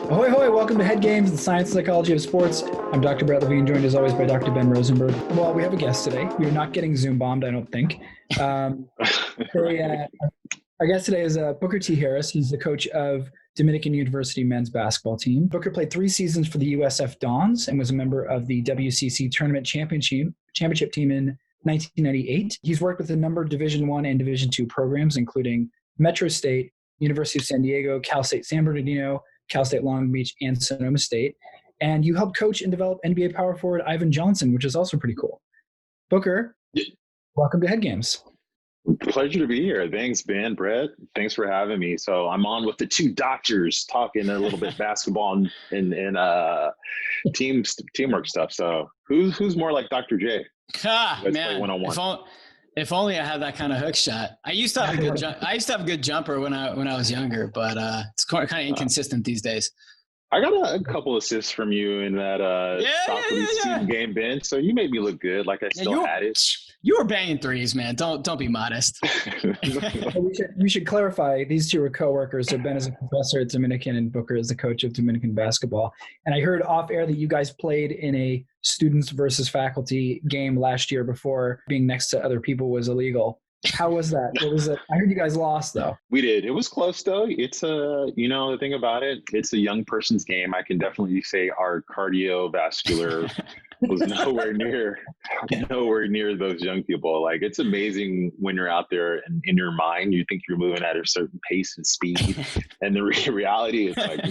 Ahoy, ahoy, welcome to Head Games, the science and psychology of sports. I'm Dr. Brett Levine, joined as always by Dr. Ben Rosenberg. Well, we have a guest today. We are not getting Zoom bombed, I don't think. Our guest today is Booker T. Harris. He's the coach of Dominican University men's basketball team. Booker played 3 seasons for the USF Dons and was a member of the WCC Tournament Championship team in 1998. He's worked with a number of Division I and Division II programs, including Metro State, University of San Diego, Cal State San Bernardino, Cal State Long Beach, and Sonoma State. And you helped coach and develop NBA power forward Ivan Johnson, which is also pretty cool. Booker, welcome to Head Games. Pleasure to be here. Thanks, Ben, Brett. Thanks for having me. So I'm on with the two doctors talking a little bit basketball and teamwork stuff. So who's more like Dr. J? Man, one-on-one. If only I had that kind of hook shot. I used to have a good jumper when I was younger, but it's kind of inconsistent these days. I got a couple assists from you in that student game, Ben. So you made me look good, like I still had it. You were banging threes, man. Don't be modest. We should clarify. These two are coworkers. So Ben is a professor at Dominican, and Booker is the coach of Dominican basketball. And I heard off air that you guys played in a students versus faculty game last year before being next to other people was illegal. How was that? What was it? I heard you guys lost though. We did. It was close though. It's the thing about it, it's a young person's game. I can definitely say our cardiovascular was nowhere near those young people. Like, it's amazing when you're out there and in your mind, you think you're moving at a certain pace and speed. And the reality is like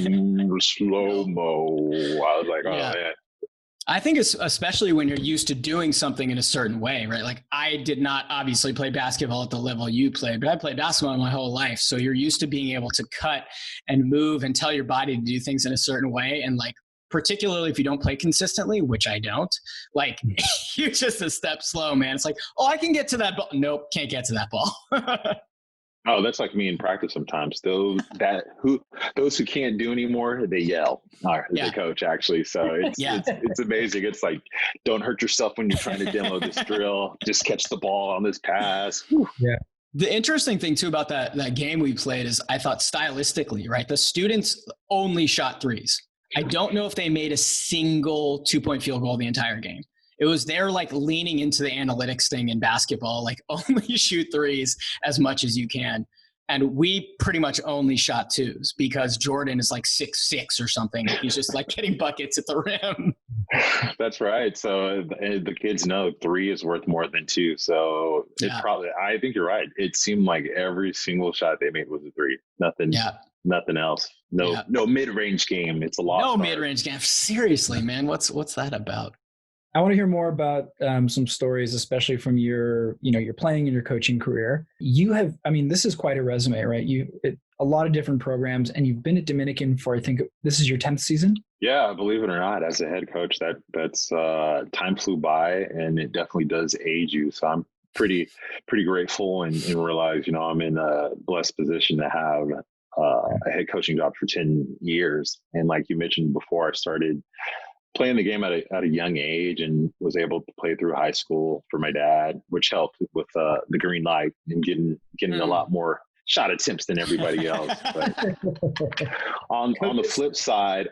slow-mo. I was like, oh man. I think it's especially when you're used to doing something in a certain way, right? Like, I did not obviously play basketball at the level you played, but I played basketball my whole life. So you're used to being able to cut and move and tell your body to do things in a certain way. And like, particularly if you don't play consistently, which I don't, like you're just a step slow, man. It's like, oh, I can get to that ball. Nope, can't get to that ball. Oh, that's like me in practice sometimes. Those who can't do anymore, they yell. The coach actually. So it's amazing. It's like, don't hurt yourself when you're trying to demo this drill. Just catch the ball on this pass. Whew. Yeah. The interesting thing too about that game we played is I thought stylistically, right? The students only shot threes. I don't know if they made a single 2-point field goal the entire game. It was they're like leaning into the analytics thing in basketball, like only shoot threes as much as you can. And we pretty much only shot twos because Jordan is like 6'6" or something. He's just like getting buckets at the rim. That's right. So the kids know 3 is worth more than 2. So I think you're right. It seemed like every single shot they made was a 3. Nothing else. No mid-range game. It's a lost art. Mid-range game. Seriously, man. What's that about? I want to hear more about some stories, especially from your playing and your coaching career. You have, this is quite a resume, right? A lot of different programs, and you've been at Dominican for, I think this is your 10th season. Yeah, believe it or not, as a head coach, that's time flew by, and it definitely does age you. So I'm pretty grateful and realize, I'm in a blessed position to have a head coaching job for 10 years. And like you mentioned before, I started playing the game at a young age and was able to play through high school for my dad, which helped with the green light and getting a lot more shot attempts than everybody else. But on the flip side,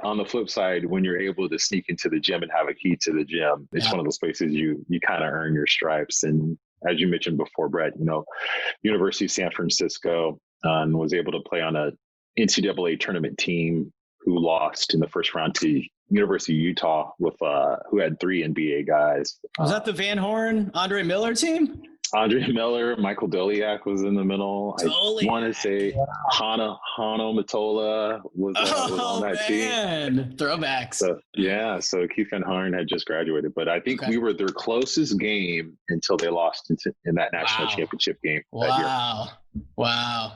when you're able to sneak into the gym and have a key to the gym, it's one of those places you kind of earn your stripes. And as you mentioned before, Brett, University of San Francisco, and was able to play on a NCAA tournament team who lost in the first round to University of Utah with who had 3 NBA guys. Was that the Van Horn, Andre Miller team? Andre Miller, Michael Doliak was in the middle. I want to say Hano Matola was on that team. Throwbacks. So Keith Van Horn had just graduated, but I think we were their closest game until they lost in that national championship game that year. Wow.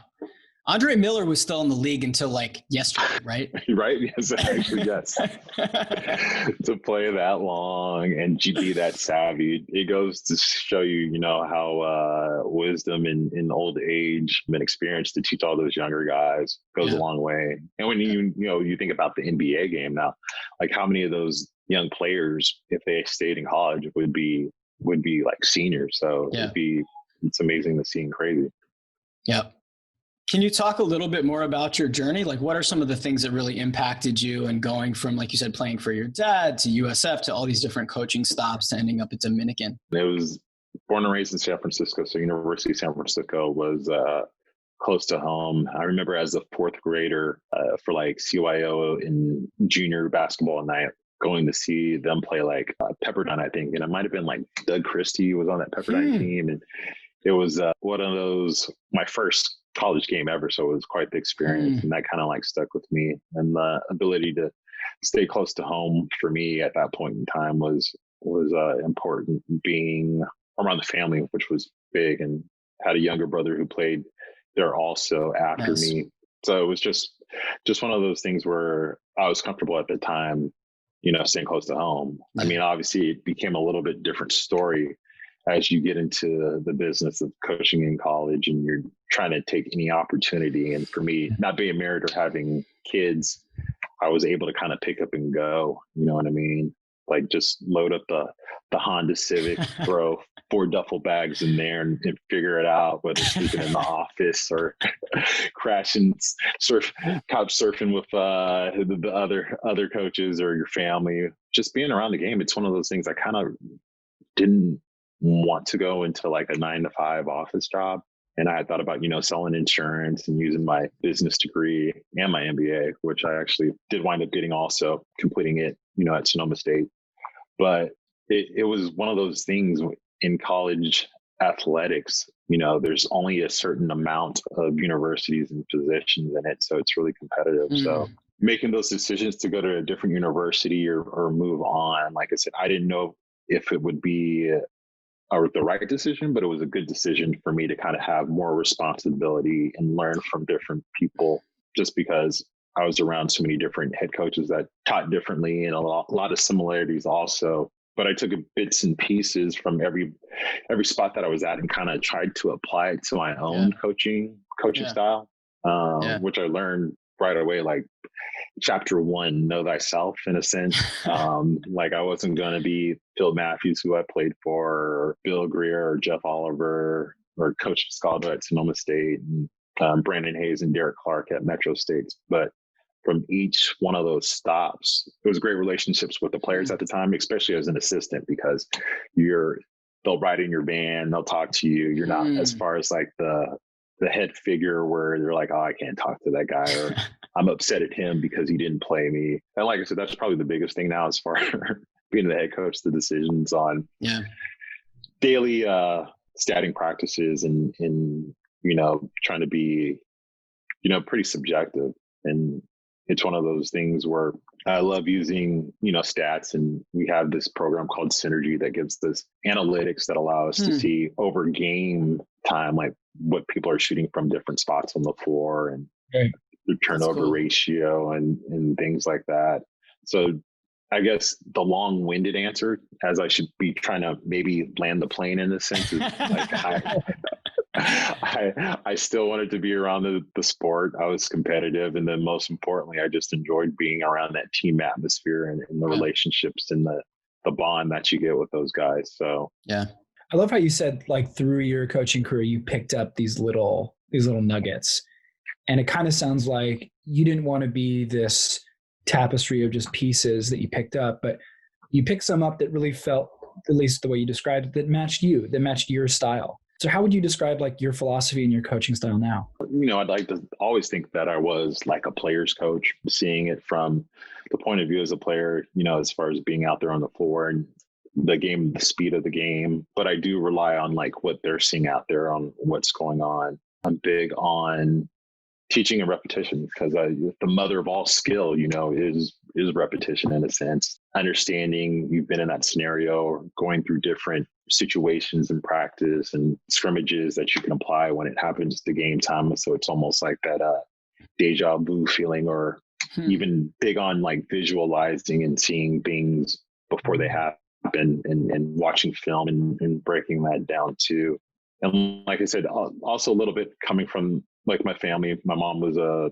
Andre Miller was still in the league until like yesterday, right? Right? Yes, actually, yes. To play that long and be that savvy, it goes to show you, how wisdom in old age and experience to teach all those younger guys goes a long way. And when you think about the NBA game now, like how many of those young players, if they stayed in college, would be like seniors. So it's amazing to see and crazy. Yep. Can you talk a little bit more about your journey? Like, what are some of the things that really impacted you and going from, like you said, playing for your dad to USF to all these different coaching stops to ending up at Dominican? It was born and raised in San Francisco. So University of San Francisco was close to home. I remember as a fourth grader for like CYO in junior basketball night, going to see them play like Pepperdine, I think. And it might have been like Doug Christie was on that Pepperdine team. And it was one of those, my first college game ever. So it was quite the experience. And that kind of like stuck with me. And the ability to stay close to home for me at that point in time was important. Being around the family, which was big, and had a younger brother who played there also after me. So it was just one of those things where I was comfortable at the time, staying close to home. I mean, obviously it became a little bit different story as you get into the business of coaching in college and you're trying to take any opportunity. And for me, not being married or having kids, I was able to kind of pick up and go, you know what I mean? Like just load up the Honda Civic, throw 4 duffel bags in there and figure it out, whether sleeping in the office or crashing, couch surfing with the other coaches or your family. Just being around the game, it's one of those things I kind of didn't want to go into like a 9-to-5 office job. And I had thought about, selling insurance and using my business degree and my MBA, which I actually did wind up getting also, completing it, at Sonoma State. But it was one of those things in college athletics, there's only a certain amount of universities and positions in it. So it's really competitive. So making those decisions to go to a different university or move on, like I said, I didn't know if it would be the right decision, but it was a good decision for me to kind of have more responsibility and learn from different people, just because I was around so many different head coaches that taught differently and a lot of similarities also. But I took bits and pieces from every spot that I was at and kind of tried to apply it to my own coaching style, which I learned right away, like chapter 1, know thyself, in a sense. Like I wasn't going to be Phil Mathews, who I played for, or Bill Greer or Jeff Oliver or Coach Scaldo at Sonoma State, and Brandon Hayes and Derek Clark at Metro State. But from each one of those stops, it was great relationships with the players at the time, especially as an assistant, because they'll ride in your van, they'll talk to you. You're not as far as like the head figure where they're like, oh, I can't talk to that guy, or I'm upset at him because he didn't play me. And like I said, that's probably the biggest thing now as far as being the head coach, the decisions on daily statting practices and trying to be, pretty subjective. And it's one of those things where I love using, stats, and we have this program called Synergy that gives this analytics that allow us to see over game time, like what people are shooting from different spots on the floor and the turnover ratio and things like that. So I guess the long-winded answer, as I should be trying to maybe land the plane in a sense, is like I still wanted to be around the sport. I was competitive. And then most importantly, I just enjoyed being around that team atmosphere and the relationships and the bond that you get with those guys. So, I love how you said, like, through your coaching career, you picked up these little nuggets. And it kind of sounds like you didn't want to be this tapestry of just pieces that you picked up, but you picked some up that really felt, at least the way you described it, that matched your style. So how would you describe like your philosophy and your coaching style now? I'd like to always think that I was like a player's coach, seeing it from the point of view as a player, as far as being out there on the floor and the game, the speed of the game. But I do rely on like what they're seeing out there on what's going on. I'm big on teaching and repetition, because the mother of all skill, is repetition in a sense. Understanding you've been in that scenario, or going through different situations in practice and scrimmages that you can apply when it happens to game time. So it's almost like that deja vu feeling, or even big on like visualizing and seeing things before they happen and watching film and breaking that down too. And like I said, also a little bit coming from like my family. My mom was a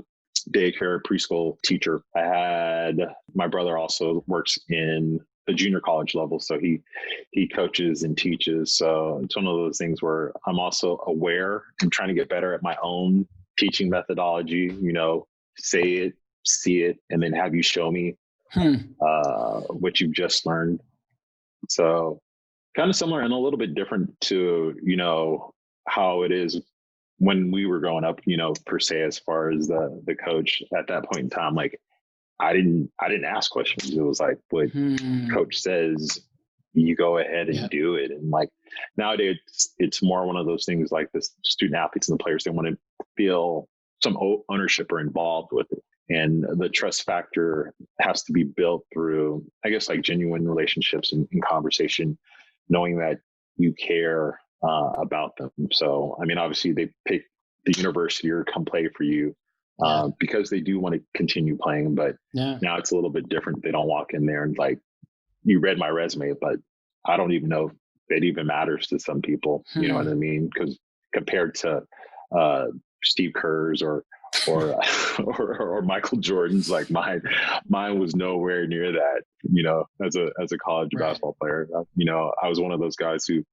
daycare preschool teacher. I had my brother also works in the junior college level, so he coaches and teaches. So it's one of those things where I'm also aware and trying to get better at my own teaching methodology, say it, see it, and then have you show me what you've just learned. So kind of similar and a little bit different to, how it is when we were growing up, per se, as far as the coach at that point in time. Like I didn't ask questions. It was like what coach says, you go ahead and do it. And like nowadays it's more one of those things like the student athletes and the players, they want to feel some ownership or involved with it. And the trust factor has to be built through, I guess, like genuine relationships and conversation, knowing that you care about them. So, I mean, obviously they pick the university or come play for you because they do want to continue playing. But now it's a little bit different. They don't walk in there and like, you read my resume, but I don't even know if it even matters to some people. You know what I mean? Because compared to Steve Kerr's or Michael Jordan's, like mine was nowhere near that, as a college basketball player. I was one of those guys who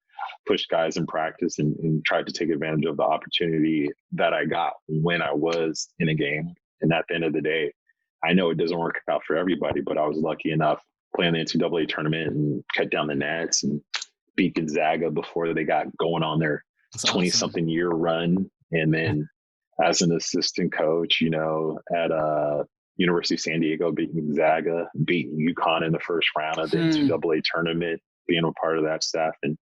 pushed guys in practice and tried to take advantage of the opportunity that I got when I was in a game. And at the end of the day, I know it doesn't work out for everybody, but I was lucky enough playing the NCAA tournament and cut down the nets and beat Gonzaga before they got going on their 20-something year run. And then as an assistant coach, at University of San Diego, beating Gonzaga, beating UConn in the first round of the NCAA tournament, being a part of that staff, and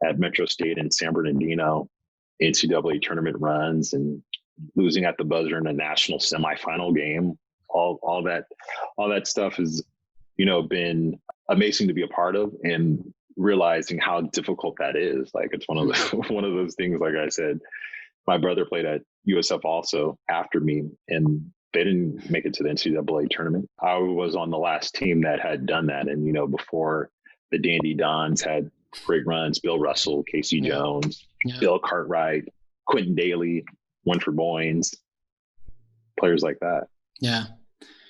at Metro State and San Bernardino, NCAA tournament runs and losing at the buzzer in a national semifinal game. All that stuff has, been amazing to be a part of, and realizing how difficult that is. Like it's one of those things. Like I said, my brother played at USF also after me, and they didn't make it to the NCAA tournament. I was on the last team that had done that. And, before the Dandy Dons had great runs, Bill Russell, Casey Jones, Bill Cartwright, Quentin Daly, Winford Boynes, players like that. Yeah.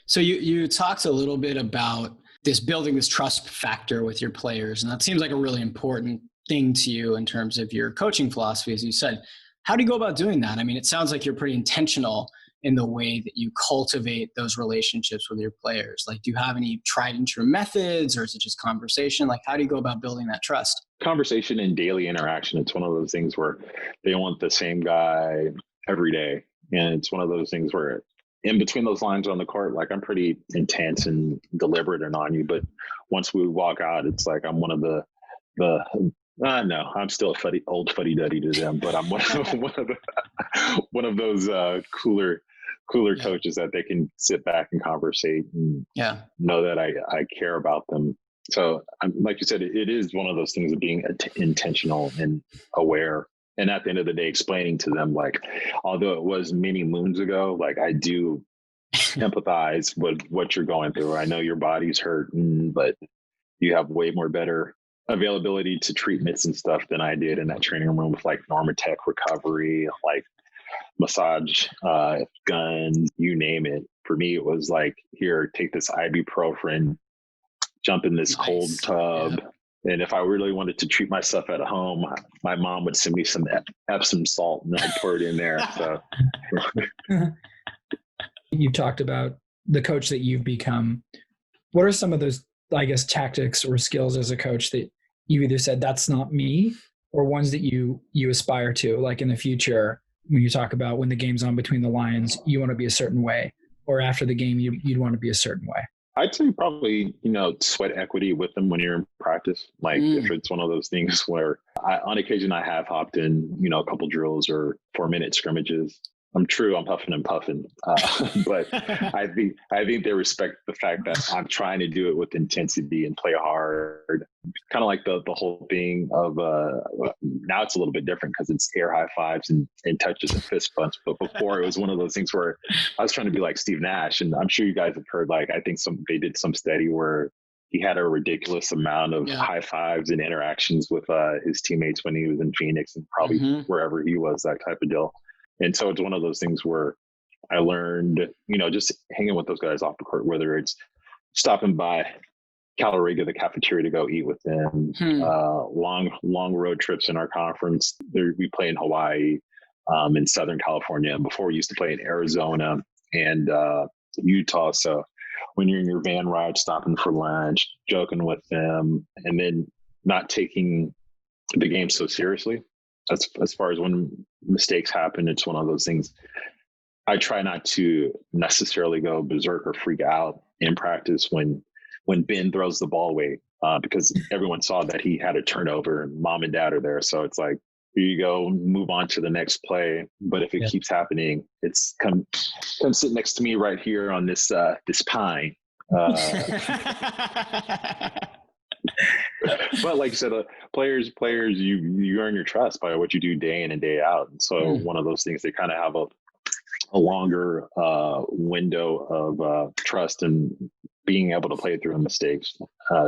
So you talked a little bit about building this trust factor with your players, and that seems like a really important thing to you in terms of your coaching philosophy, as you said. How do you go about doing that? I mean, it sounds like you're pretty intentional in the way that you cultivate those relationships with your players. Like, do you have any tried and true methods, or is it just conversation? Like, how do you go about building that trust? Conversation and daily interaction. It's one of those things where they want the same guy every day. And it's one of those things where in between those lines on the court, like I'm pretty intense and deliberate and on you. But once we walk out, it's like I'm one of no, I'm still old fuddy-duddy to them, but I'm one of those cooler coaches that they can sit back and conversate and know that I care about them. So like you said, it is one of those things of being intentional and aware. And at the end of the day, explaining to them, like, although it was many moons ago, like I do empathize with what you're going through. I know your body's hurting, but you have way more better availability to treatments and stuff than I did in that training room with like Normatec recovery, like massage guns, you name it. For me, it was like, here, take this ibuprofen, jump in this cold tub. Yeah. And if I really wanted to treat myself at home, my mom would send me some Epsom salt and I'd pour it in there. So you've talked about the coach that you've become. What are some of those, I guess, tactics or skills as a coach that you either said that's not me, or ones that you aspire to, like in the future, when you talk about when the game's on between the lines, you want to be a certain way, or after the game, you'd want to be a certain way? I'd say probably, sweat equity with them when you're in practice. Like if it's one of those things where on occasion I have hopped in, a couple drills or 4-minute scrimmages. I'm huffing and puffing. But I think they respect the fact that I'm trying to do it with intensity and play hard. Kind of like the whole thing of now it's a little bit different because it's air high fives and touches and fist bumps. But before it was one of those things where I was trying to be like Steve Nash. And I'm sure you guys have heard, like, I think they did some study where he had a ridiculous amount of high fives and interactions with his teammates when he was in Phoenix and probably wherever he was, that type of deal. And so it's one of those things where I learned, just hanging with those guys off the court, whether it's stopping by Caloriga, the cafeteria, to go eat with them, long road trips in our conference. We play in Hawaii, in Southern California. And before we used to play in Arizona and Utah. So when you're in your van ride, stopping for lunch, joking with them, and then not taking the game so seriously, as far as when mistakes happen, it's one of those things. I try not to necessarily go berserk or freak out in practice when Ben throws the ball away, because everyone saw that he had a turnover and mom and dad are there. So it's like, here you go, move on to the next play. But if it keeps happening, it's come sit next to me right here on this pine. But like you said, players, you earn your trust by what you do day in and day out. And so one of those things, they kind of have a longer window of trust and being able to play through mistakes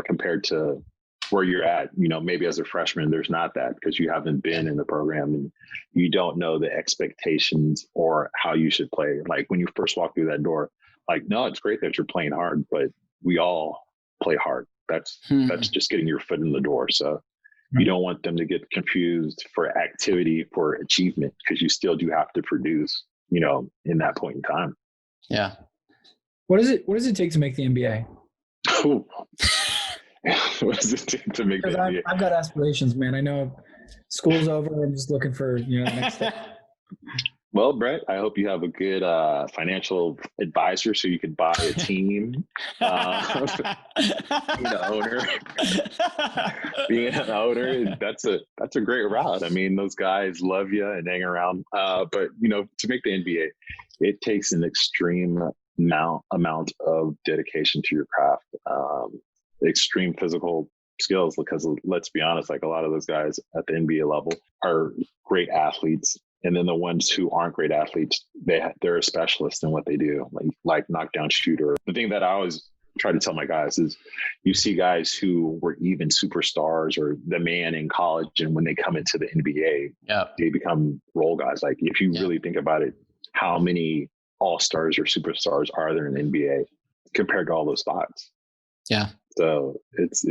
compared to where you're at. Maybe as a freshman, there's not that because you haven't been in the program and you don't know the expectations or how you should play. Like when you first walk through that door, like, no, it's great that you're playing hard, but we all play hard. That's just getting your foot in the door. So you don't want them to get confused for activity, for achievement, because you still do have to produce, in that point in time. Yeah. What does it take to make the NBA? What does it take to make the NBA? I've got aspirations, man. I know school's over. I'm just looking for, the next step. Well, Brett, I hope you have a good financial advisor so you could buy a team. Being an owner, that's a great route. I mean, those guys love you and hang around. But to make the NBA, it takes an extreme amount of dedication to your craft, extreme physical skills. Because let's be honest, like a lot of those guys at the NBA level are great athletes. And then the ones who aren't great athletes, they're a specialist in what they do, like knockdown shooter. The thing that I always try to tell my guys is you see guys who were even superstars or the man in college, and when they come into the NBA, they become role guys. Like if you really think about it, how many all-stars or superstars are there in the NBA compared to all those spots? Yeah. So it's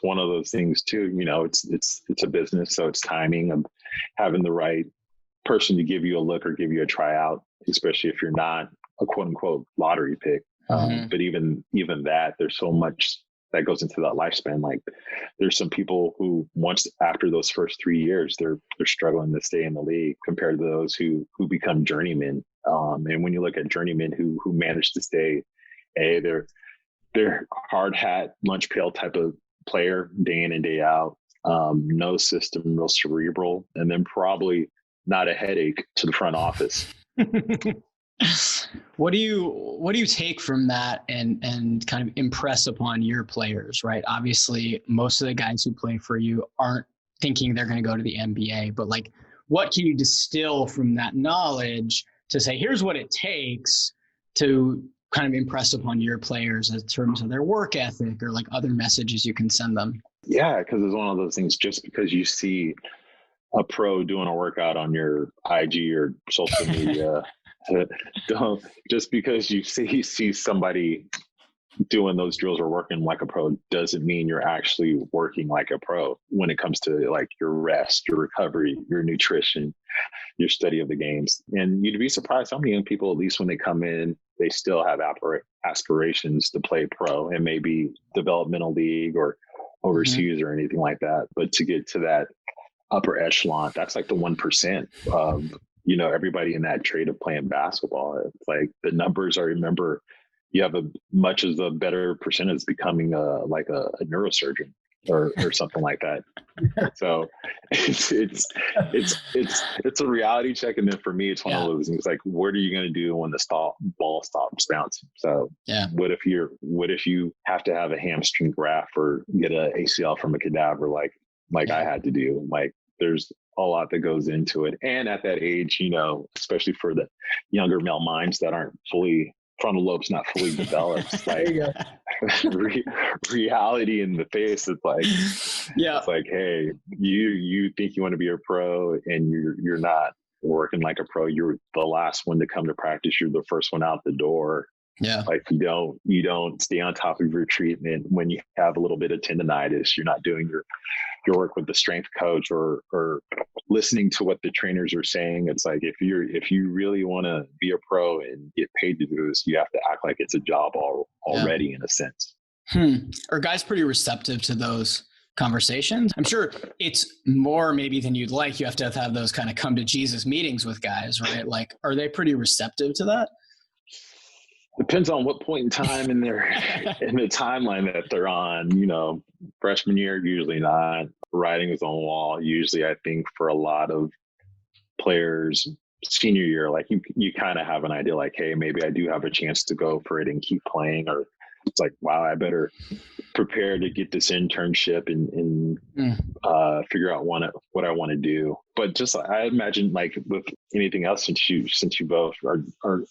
one of those things too. It's a business, so it's timing of having the right person to give you a look or give you a tryout, especially if you're not a quote unquote lottery pick. But even that, there's so much that goes into that lifespan. Like there's some people who once after those first 3 years, they're struggling to stay in the league compared to those who become journeymen. And when you look at journeymen who manage to stay, they're hard hat, lunch pail type of player day in and day out. No system, real cerebral, and then probably not a headache to the front office. What do you take from that and kind of impress upon your players, right? Obviously, most of the guys who play for you aren't thinking they're going to go to the NBA, but like, what can you distill from that knowledge to say, here's what it takes to kind of impress upon your players in terms of their work ethic or like other messages you can send them? Yeah, because it's one of those things, just because you see a pro doing a workout on your IG or social media, just because you see somebody doing those drills or working like a pro doesn't mean you're actually working like a pro when it comes to like your rest, your recovery, your nutrition, your study of the games. And you'd be surprised how many young people, at least when they come in, they still have aspirations to play pro and maybe developmental league or overseas or anything like that. But to get to that upper echelon, that's like the 1% of, everybody in that trade of playing basketball. It's like the numbers, I remember you have much as a better percentage becoming a neurosurgeon or something like that. So it's a reality check. And then for me, it's one of those things like, what are you going to do when the ball stops bouncing? So what if you have to have a hamstring graft or get an ACL from a cadaver like I had to do? Like there's a lot that goes into it. And at that age, especially for the younger male minds that aren't frontal lobe's not fully developed, like reality in the face. It's like, it's like, hey, you think you want to be a pro and you're not working like a pro. You're the last one to come to practice. You're the first one out the door. Yeah. Like you don't stay on top of your treatment when you have a little bit of tendonitis. You're not doing your work with the strength coach or listening to what the trainers are saying. It's like, if you really want to be a pro and get paid to do this, you have to act like it's a job already in a sense. Are guys pretty receptive to those conversations? I'm sure it's more maybe than you'd like. You have to have those kind of come to Jesus meetings with guys, right? Like, are they pretty receptive to that? Depends on what point in time in the timeline that they're on. Freshman year, usually not. Writing is on the wall. Usually, I think for a lot of players, senior year, like you kind of have an idea, like, hey, maybe I do have a chance to go for it and keep playing, or it's like, wow, I better prepare to get this internship and figure out what I want to do. But just, I imagine, like with anything else, since you both are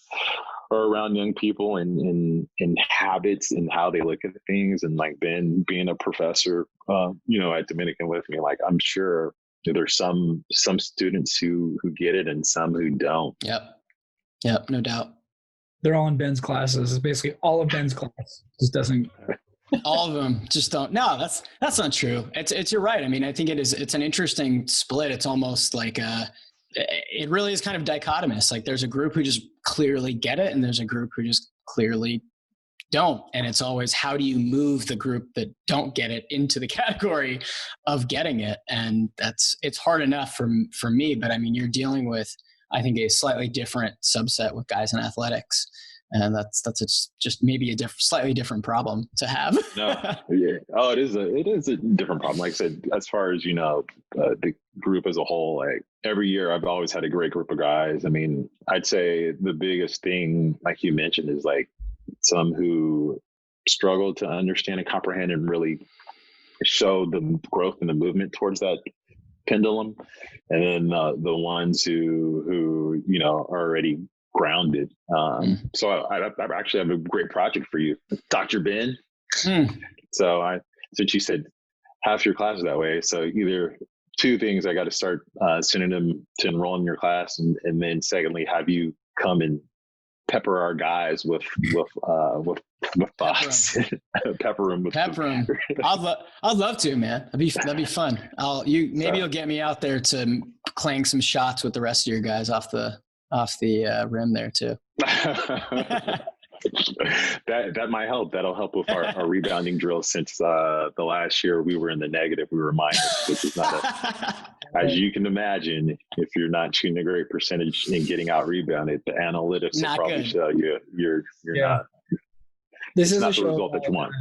around young people and habits and how they look at things, and like Ben being a professor, at Dominican with me, like I'm sure there's some students who get it and some who don't. Yep, no doubt. They're all in Ben's classes. It's basically all of Ben's class. Just doesn't. All of them just don't. No, that's not true. You're right. I mean, I think it's an interesting split. It's almost like it really is kind of dichotomous. Like there's a group who just clearly get it, and there's a group who just clearly don't. And it's always, how do you move the group that don't get it into the category of getting it? And it's hard enough for me, but I mean, you're dealing with, I think, a slightly different subset with guys in athletics. And that's just maybe a slightly different problem to have. No, yeah. Oh, it is a different problem. Like I said, as far as, the group as a whole, like every year I've always had a great group of guys. I mean, I'd say the biggest thing, like you mentioned, is like some who struggle to understand and comprehend and really show the growth and the movement towards that pendulum. And then the ones who are already grounded. So I actually have a great project for you, Dr. Ben. So since you said half your class is that way, so either two things: I got to start sending them to enroll in your class, and then secondly, have you come and pepper our guys with thoughts. Pepper them. I'd love to, man. That'd be fun. You'll get me out there to clang some shots with the rest of your guys off the rim there too. that might help. That'll help with our rebounding drill, since the last year we were in the negative. We were minus, which is not as you can imagine, if you're not shooting a great percentage and getting out rebounded, the analytics will probably show you're not. This is not a the show result that you want.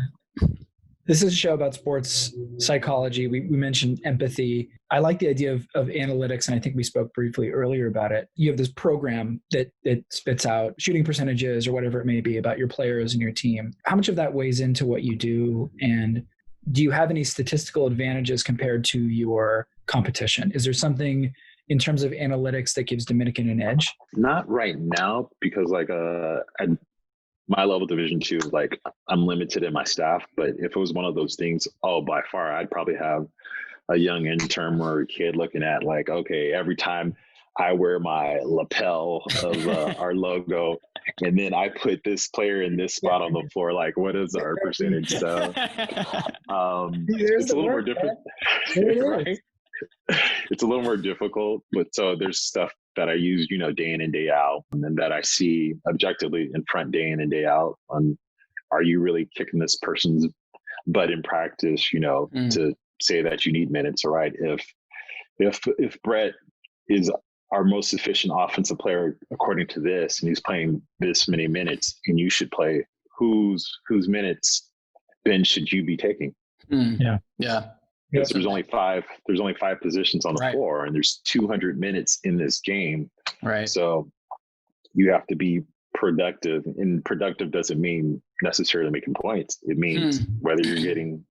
This is a show about sports psychology. We mentioned empathy. I like the idea of analytics, and I think we spoke briefly earlier about it. You have this program that spits out shooting percentages or whatever it may be about your players and your team. How much of that weighs into what you do? And do you have any statistical advantages compared to your competition? Is there something in terms of analytics that gives Dominican an edge? Not right now, because at my level Division II, like I'm limited in my staff. But if it was one of those things, by far, I'd probably have a young intern or a kid looking at like, okay, every time I wear my lapel of our logo, and then I put this player in this spot on the floor, like what is our percentage? So it's a little more different, right? It's a little more difficult, but so there's stuff that I use, day in and day out, and then that I see objectively in front day in and day out on, are you really kicking this person's butt in practice, to say that you need minutes, all right? If Brett is our most efficient offensive player according to this, and he's playing this many minutes, and you should play, whose minutes then should you be taking? Yeah. Because there's only five positions on the floor, and there's 200 minutes in this game. Right. So you have to be productive, and productive doesn't mean necessarily making points. It means whether you're getting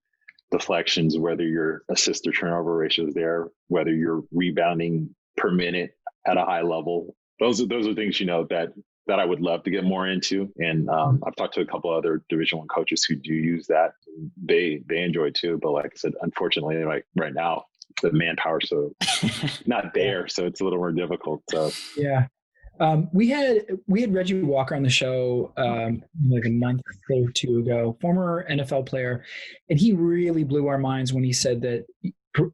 deflections, whether your assist to turnover ratio is there, whether you're rebounding per minute at a high level. Those are things, that I would love to get more into. And I've talked to a couple other Division I coaches who do use that. They enjoy it too. But like I said, unfortunately, like right now, the manpower so not there, so it's a little more difficult. So yeah, we had Reggie Walker on the show like a month or two ago, former NFL player, and he really blew our minds when he said that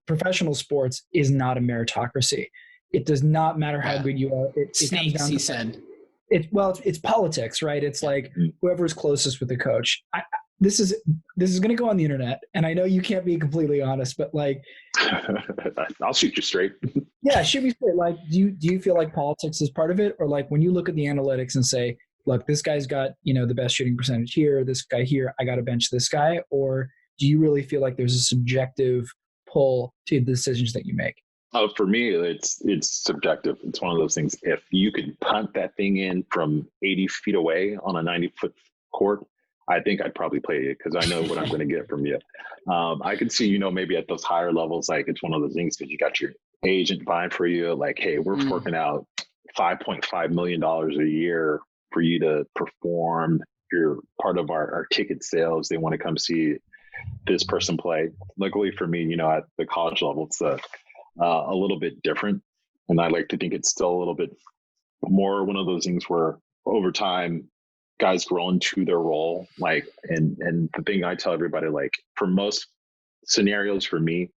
professional sports is not a meritocracy. It does not matter how good you are. It Snakes, comes down he to, said. It's politics, right? It's like whoever's closest with the coach. This is going to go on the internet, and I know you can't be completely honest, but like, I'll shoot you straight. Yeah, shoot me straight. Like, do you feel like politics is part of it, or like when you look at the analytics and say, look, this guy's got the best shooting percentage here, this guy here, I got to bench this guy, or do you really feel like there's a subjective pull to the decisions that you make? Oh, for me, it's subjective. It's one of those things. If you could punt that thing in from 80 feet away on a 90-foot court, I think I'd probably play it because I know what I'm going to get from you. I can see, maybe at those higher levels, like it's one of those things because you got your agent vying for you. Like, hey, we're forking out $5.5 million a year for you to perform. You're part of our ticket sales. They want to come see this person play. Luckily for me, at the college level, it's a little bit different. And I like to think it's still a little bit more one of those things where over time, guys grow into their role. Like, and the thing I tell everybody, like for most scenarios for me,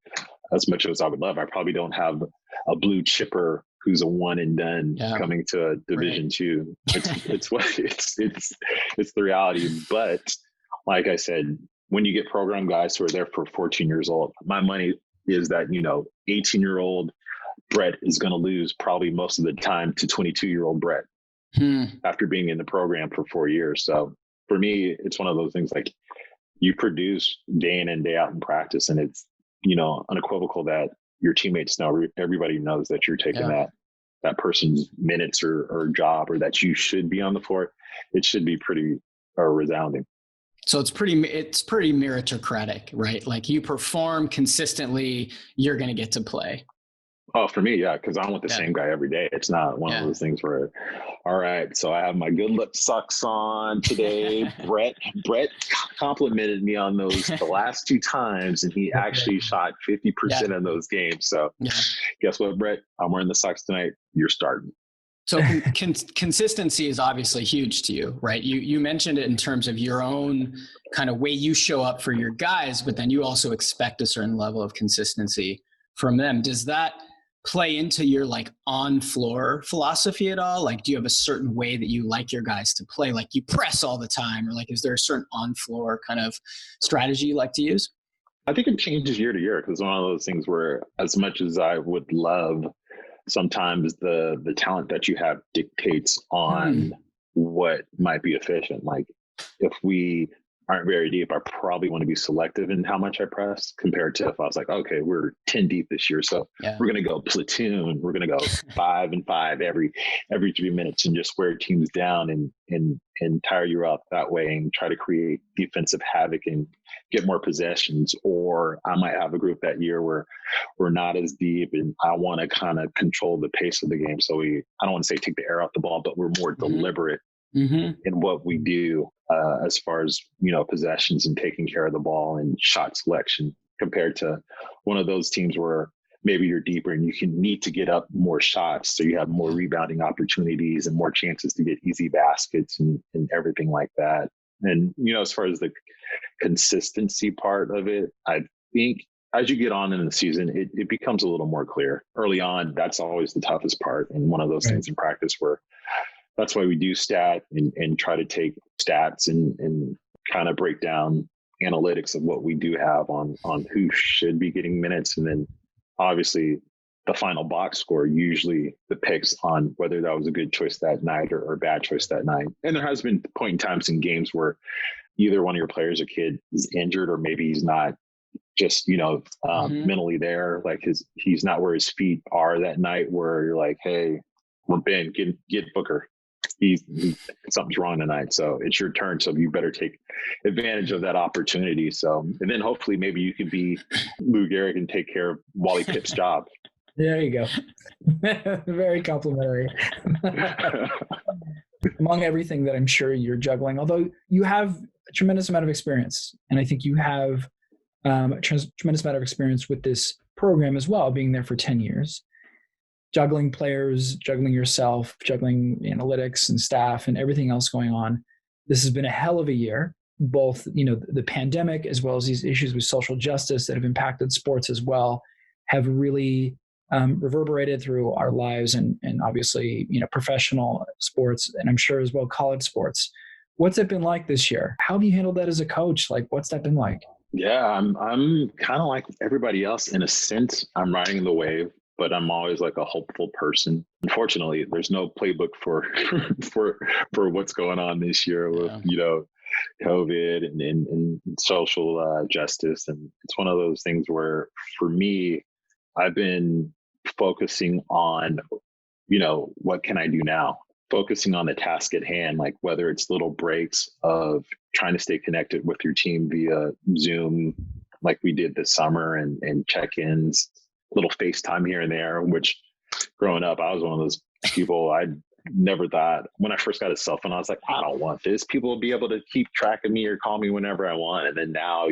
as much as I would love, I probably don't have a blue chipper who's a one and done coming to a Division II. It's the reality. But like I said, when you get program guys who are there for 14 years old, my money is that, 18-year-old Brett is going to lose probably most of the time to 22-year-old Brett after being in the program for 4 years. So for me, it's one of those things like you produce day in and day out in practice, and it's, unequivocal that your teammates know, everybody knows that you're taking that person's minutes or job, or that you should be on the floor. It should be pretty resounding. So it's pretty meritocratic, right? Like you perform consistently, you're going to get to play. Oh, for me, yeah, because I want the same guy every day. It's not one of those things where, all right, so I have my good lip socks on today. Brett complimented me on those the last 2 times, and he actually shot 50% of those games. So guess what, Brett? I'm wearing the socks tonight. You're starting. So consistency is obviously huge to you, right? You mentioned it in terms of your own kind of way you show up for your guys, but then you also expect a certain level of consistency from them. Does that play into your like on floor philosophy at all? Like, do you have a certain way that you like your guys to play? Like you press all the time, or like, is there a certain on floor kind of strategy you like to use? I think it changes year to year, because one of those things where as much as I would love, sometimes the talent that you have dictates on what might be efficient. Like if we aren't very deep, I probably want to be selective in how much I press compared to if I was like, okay, we're 10 deep this year, so we're going to go platoon. We're going to go 5 and 5 every 3 minutes and just wear teams down and tire you up that way and try to create defensive havoc and get more possessions. Or I might have a group that year where we're not as deep and I want to kind of control the pace of the game. So I don't want to say take the air off the ball, but we're more deliberate in what we do as far as, possessions and taking care of the ball and shot selection, compared to one of those teams where maybe you're deeper and you can need to get up more shots. So you have more rebounding opportunities and more chances to get easy baskets and everything like that. And, as far as the consistency part of it, I think as you get on in the season, it becomes a little more clear. Early on, that's always the toughest part. And one of those things in practice where that's why we do stat and try to take stats and kind of break down analytics of what we do have on who should be getting minutes. And then obviously the final box score usually depicts on whether that was a good choice that night or a bad choice that night. And there has been point in times in games where either one of your players or kid is injured, or maybe he's not just, mentally there. Like he's not where his feet are that night, where you're like, hey, well, Ben, get Booker. Something's wrong tonight, so it's your turn. So you better take advantage of that opportunity. So, and then hopefully maybe you could be Lou Gehrig and take care of Wally Pipp's job. There you go. Very complimentary. Among everything that I'm sure you're juggling, although you have a tremendous amount of experience, and I think you have a tremendous amount of experience with this program as well, being there for 10 years. Juggling players, juggling yourself, juggling analytics and staff and everything else going on. This has been a hell of a year, both, the pandemic as well as these issues with social justice that have impacted sports as well. have really reverberated through our lives and obviously, professional sports, and I'm sure as well college sports. What's it been like this year? How have you handled that as a coach? Like, what's that been like? Yeah, I'm kind of like everybody else in a sense. I'm riding the wave, but I'm always like a hopeful person. Unfortunately, there's no playbook for for what's going on this year with COVID and social justice, and it's one of those things where for me, I've been focusing on what can I do now? Focusing on the task at hand, like whether it's little breaks of trying to stay connected with your team via Zoom, like we did this summer, and check-ins, little FaceTime here and there, which growing up, I was one of those people. I never thought when I first got a cell phone, I was like, I don't want this. People will be able to keep track of me or call me whenever I want. And then now,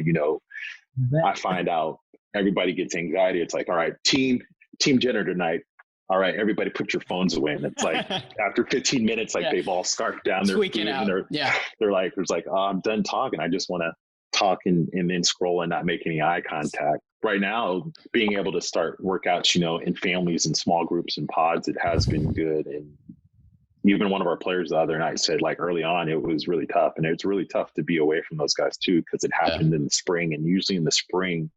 I find out everybody gets anxiety. It's like, all right, team dinner tonight. All right, everybody put your phones away. And it's like after 15 minutes, like they've all scarfed down their food and they're like, oh, I'm done talking. I just want to talk and then scroll and not make any eye contact. Right now, being able to start workouts, in families and small groups and pods, it has been good. And even one of our players the other night said, like, early on, it was really tough. And it's really tough to be away from those guys too, because it happened in the spring. And usually in the spring,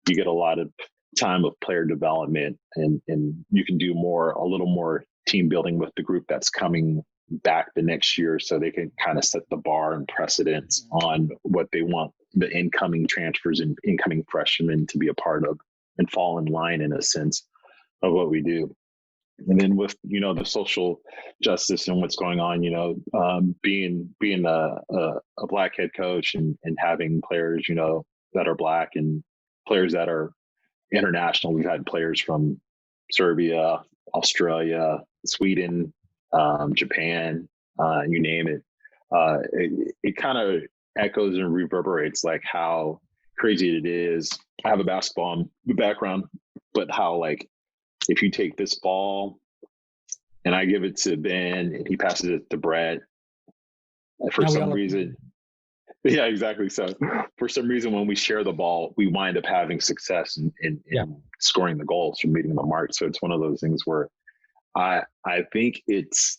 you get a lot of time of player development, and you can do a little more team building with the group that's coming back the next year, so they can kind of set the bar and precedence on what they want the incoming transfers and incoming freshmen to be a part of and fall in line in a sense of what we do. And then with the social justice and what's going on, being a Black head coach and having players that are Black and players that are international. We've had players from Serbia, Australia, Sweden, Japan, you name it. It kind of echoes and reverberates like how crazy it is. I have a basketball background, but how, like, if you take this ball and I give it to Ben and he passes it to Brett, for some reason, yeah, exactly. So for some reason, when we share the ball, we wind up having success in scoring the goals or meeting the mark. So it's one of those things where I think it's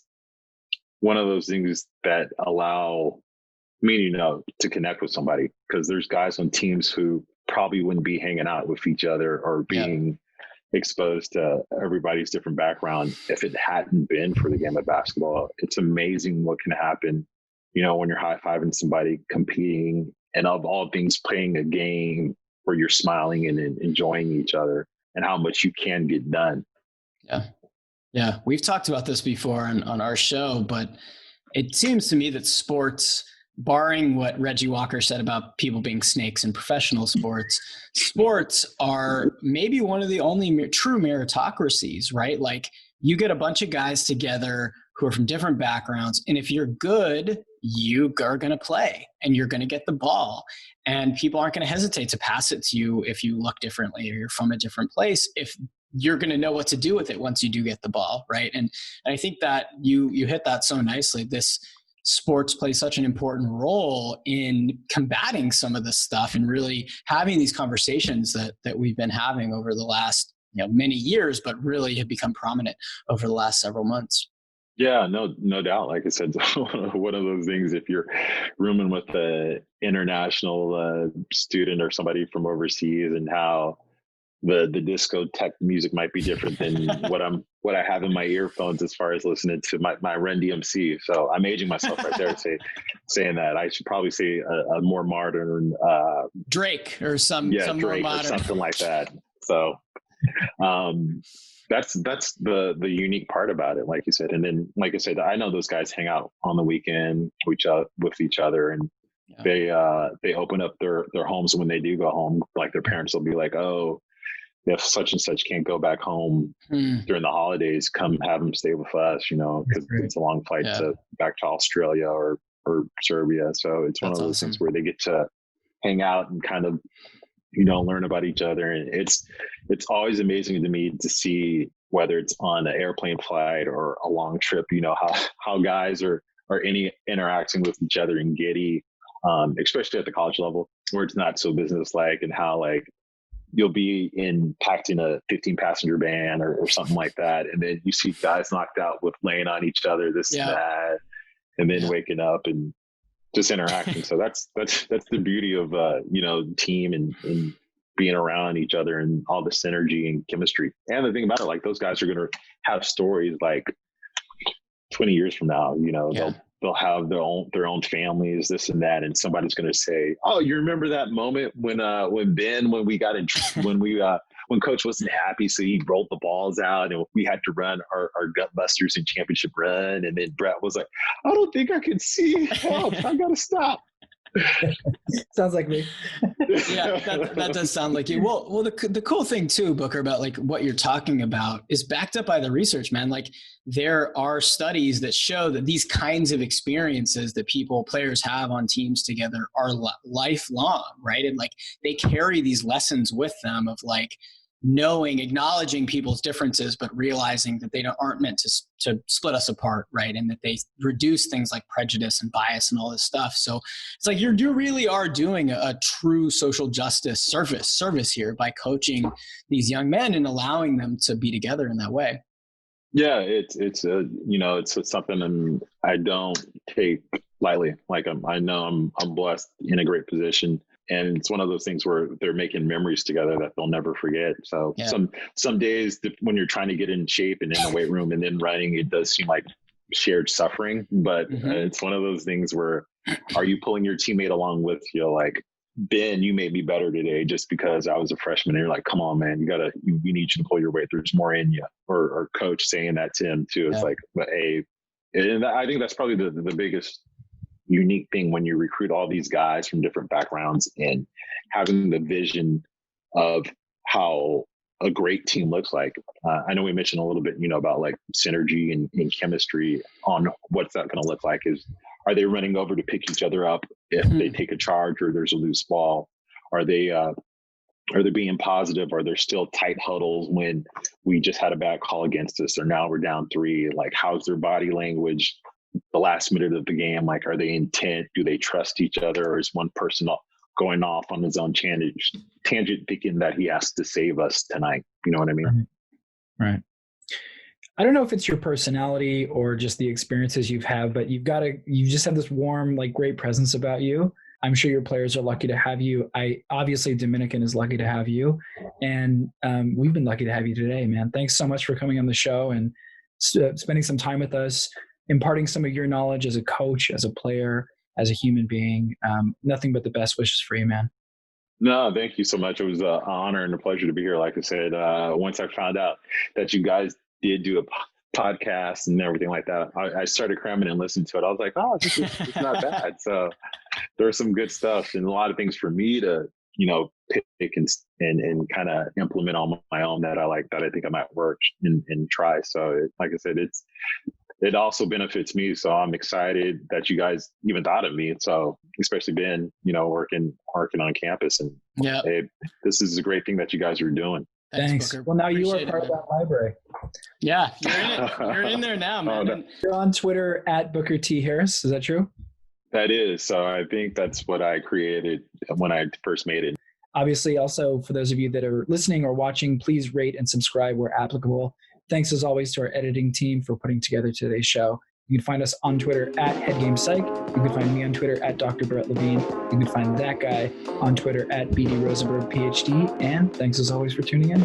one of those things that allow me, to connect with somebody, because there's guys on teams who probably wouldn't be hanging out with each other or being exposed to everybody's different background if it hadn't been for the game of basketball. It's amazing what can happen when you're high-fiving somebody, competing, and of all things, playing a game where you're smiling and enjoying each other, and how much you can get done. Yeah. We've talked about this before on our show, but it seems to me that sports, barring what Reggie Walker said about people being snakes in professional sports are maybe one of the only true meritocracies, right? Like, you get a bunch of guys together who are from different backgrounds, and if you're good, you are going to play and you're going to get the ball, and people aren't going to hesitate to pass it to you if you look differently or you're from a different place, if you're going to know what to do with it once you do get the ball, right? And I think that you hit that so nicely. This sports play such an important role in combating some of this stuff and really having these conversations that we've been having over the last many years, but really have become prominent over the last several months. Yeah, no doubt. Like I said, one of those things, if you're rooming with an international student or somebody from overseas, and how the discotheque music might be different than what I have in my earphones as far as listening to my Run DMC. So I'm aging myself right there saying that. I should probably say a more modern Drake or some Drake more modern or something like that. So that's the unique part about it, like you said. And then, like I said, I know those guys hang out on the weekend with each other, and they open up their homes when they do go home. Like, their parents will be like, oh, if such and such can't go back home during the holidays, come have them stay with us, because it's a long flight back to Australia or Serbia. So it's one of those things where they get to hang out and kind of, learn about each other. And it's always amazing to me to see, whether it's on an airplane flight or a long trip, how guys are interacting with each other and giddy, especially at the college level, where it's not so business-like, and how, like, you'll be packed in a 15-passenger van or something like that, and then you see guys knocked out with laying on each other, this and that, and then waking up and just interacting. So that's the beauty of team and being around each other and all the synergy and chemistry. And the thing about it, like, those guys are going to have stories like 20 years from now, they'll have their own families, this and that, and somebody's going to say, "Oh, you remember that moment when Coach wasn't happy, so he rolled the balls out, and we had to run our gut busters in championship run, and then Brett was like, I don't think I can see help. I got to stop." Sounds like me. Yeah, that does sound like you. Well, the cool thing too, Booker, about like what you're talking about is backed up by the research, man. Like, there are studies that show that these kinds of experiences that players have on teams together are lifelong, right? And like, they carry these lessons with them of like acknowledging people's differences, but realizing that they aren't meant to split us apart, right? And that they reduce things like prejudice and bias and all this stuff. So it's like you really are doing a true social justice service here by coaching these young men and allowing them to be together in that way. Yeah, it's something I don't take lightly. Like, I know I'm blessed in a great position. And it's one of those things where they're making memories together that they'll never forget. So some days when you're trying to get in shape and in the weight room and then running, it does seem like shared suffering. But it's one of those things where, are you pulling your teammate along with you? Like, Ben, you made me better today just because I was a freshman. And you're like, come on, man, we need you to pull your weight. There's more in you. Or coach saying that to him too. It's like, hey, and I think that's probably the biggest unique thing when you recruit all these guys from different backgrounds and having the vision of how a great team looks like. I know we mentioned a little bit, about like synergy and chemistry on what's that going to look like. Are they running over to pick each other up if they take a charge or there's a loose ball? Are they being positive? Are there still tight huddles when we just had a bad call against us or now we're down 3? Like, how's their body language the last minute of the game? Like, are they intent? Do they trust each other? Or is one person going off on his own tangent thinking that he has to save us tonight? You know what I mean? Right. I don't know if it's your personality or just the experiences you've had, but you just have this warm, like, great presence about you. I'm sure your players are lucky to have you. Obviously Dominican is lucky to have you. And we've been lucky to have you today, man. Thanks so much for coming on the show and spending some time with us, imparting some of your knowledge as a coach, as a player, as a human being. Nothing but the best wishes for you, man. No, thank you so much. It was an honor and a pleasure to be here. Like I said, once I found out that you guys did do a podcast and everything like that, I started cramming and listening to it. I was like, oh, it's not bad. So there was some good stuff and a lot of things for me to, pick and kind of implement on my own that I think I might work and try. So like I said, it also benefits me. So I'm excited that you guys even thought of me. So especially Ben, working on campus, and hey, this is a great thing that you guys are doing. Thanks. Booker. Well, now you are part of that library. Yeah, you're in there now, man. You're on Twitter at Booker T. Harris. Is that true? That is. So I think that's what I created when I first made it. Obviously, also for those of you that are listening or watching, please rate and subscribe where applicable. Thanks as always to our editing team for putting together today's show. You can find us on Twitter at HeadGamePsych. You can find me on Twitter at Dr. Brett Levine. You can find that guy on Twitter at BD Rosenberg, PhD. And thanks as always for tuning in.